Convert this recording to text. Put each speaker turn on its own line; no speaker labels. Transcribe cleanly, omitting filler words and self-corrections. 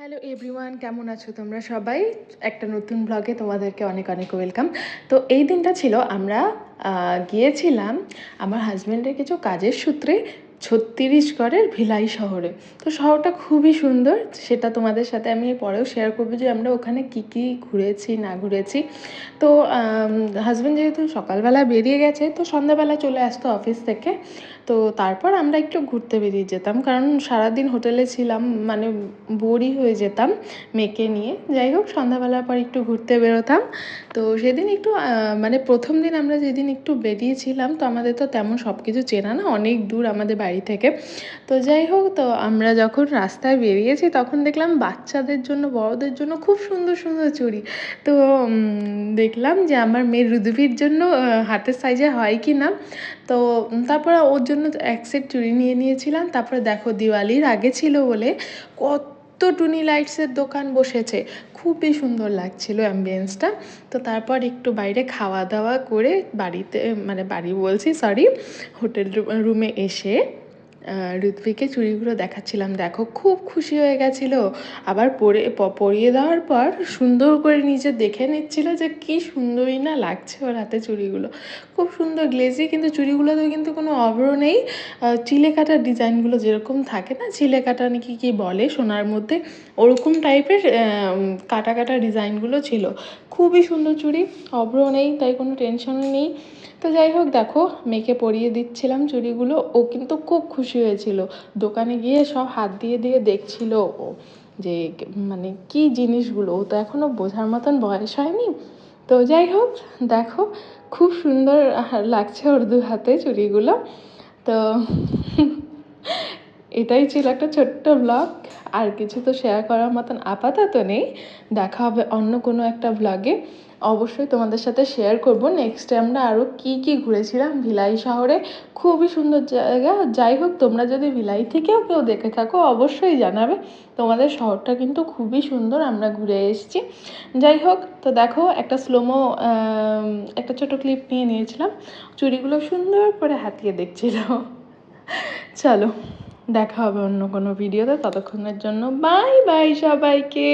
Hello everyone, কেমন আছো তোমরা সবাই? একটা নতুন ব্লগে তোমাদেরকে অনেক অনেক ওয়েলকাম। তো এই দিনটা ছিল আমরা গিয়েছিলাম আমার হাজব্যান্ডের কিছু কাজের সূত্রে ছত্তিশগড়ের ভিলাই শহরে। তো শহরটা খুবই সুন্দর, সেটা তোমাদের সাথে আমি পরেও শেয়ার করবো যে আমরা ওখানে কী কী ঘুরেছি না ঘুরেছি। তো হাজব্যান্ড যেহেতু সকালবেলা বেরিয়ে গেছে, তো সন্ধ্যাবেলা চলে আসতো অফিস থেকে। তো তারপর আমরা একটু ঘুরতে বেরিয়ে যেতাম, কারণ সারাদিন হোটেলে ছিলাম, মানে বোরই হয়ে যেতাম মেয়েকে নিয়ে। যাই হোক, সন্ধ্যাবেলার পর একটু ঘুরতে বেরোতাম। তো সেদিন একটু মানে প্রথম দিন আমরা যেদিন একটু বেরিয়েছিলাম, তো আমাদের তো তেমন সব কিছু চেনা না, অনেক দূর আমাদের বাড়ি থেকে। তো যাই হোক, তো আমরা যখন রাস্তায় বেরিয়েছি তখন দেখলাম বাচ্চাদের জন্য বড়দের জন্য খুব সুন্দর সুন্দর চুড়ি। তো দেখলাম যে আমার মেয়ের রুদুভির জন্য হাতের সাইজে হয় কি না। তো তারপর ওর জন্য এক সেট চুড়ি নিয়ে নিয়েছিলাম। তারপরে দেখো, দিওয়ালির আগে ছিল বলে কত টুনি লাইটসের দোকান বসেছে, খুবই সুন্দর লাগছিলো অ্যাম্বিয়েন্সটা। তো তারপর একটু বাইরে খাওয়া দাওয়া করে বাড়িতে, মানে বাড়ি বলছি সরি, হোটেল রুমে এসে ঋত্বিকে চুড়িগুলো দেখাচ্ছিলাম। দেখো, খুব খুশি হয়ে গেছিলো। আবার পরিয়ে দেওয়ার পর সুন্দর করে নিজে দেখে নিচ্ছিল যে কী সুন্দরই না লাগছে ওর হাতে চুড়িগুলো। খুব সুন্দর গ্লেজি, কিন্তু চুড়িগুলোতেও কিন্তু কোনো অভ্র নেই। চিলে কাটা ডিজাইনগুলো যেরকম থাকে না, চিলে কাটা নাকি কী বলে সোনার মধ্যে, ওরকম টাইপের কাটা কাটা ডিজাইনগুলো ছিল। খুবই সুন্দর চুড়ি, অভ্র নেই, তাই কোনো টেনশনও নেই। তো যাই হোক, দেখো মেয়েকে পরিয়ে দিচ্ছিলাম চুড়িগুলো, ও কিন্তু খুব খুশি হয়েছিল। দোকানে গিয়ে সব হাত দিয়ে দিয়ে দেখছিল ও, যে মানে কী জিনিসগুলো, ও তো এখনও বোঝার মতন বয়স হয়নি। তো যাই হোক, দেখো খুব সুন্দর লাগছে ওর দু হাতে চুড়িগুলো। তো এটাই ছিল একটা ছোট্ট ব্লগ, আর কিছু তো শেয়ার করার মতন আপাতত নেই। দেখা হবে অন্য কোনো একটা ব্লগে, অবশ্যই তোমাদের সাথে শেয়ার করব নেক্সটে আমরা আরও কী কী ঘুরেছিলাম ভিলাই শহরে। খুবই সুন্দর জায়গা। যাই হোক, তোমরা যদি ভিলাই থেকেও কেউ দেখে থাকো অবশ্যই জানাবে, তোমাদের শহরটা কিন্তু খুবই সুন্দর, আমরা ঘুরে এসেছি। যাই হোক, তো দেখো একটা স্লোমো, একটা ছোটো ক্লিপ নিয়ে নিয়েছিলাম, চুড়িগুলো সুন্দর করে হাতিয়ে দেখছিল। চলো, দেখা হবে অন্য কোনো ভিডিওতে, ততক্ষণের জন্য বাই বাই সবাইকে।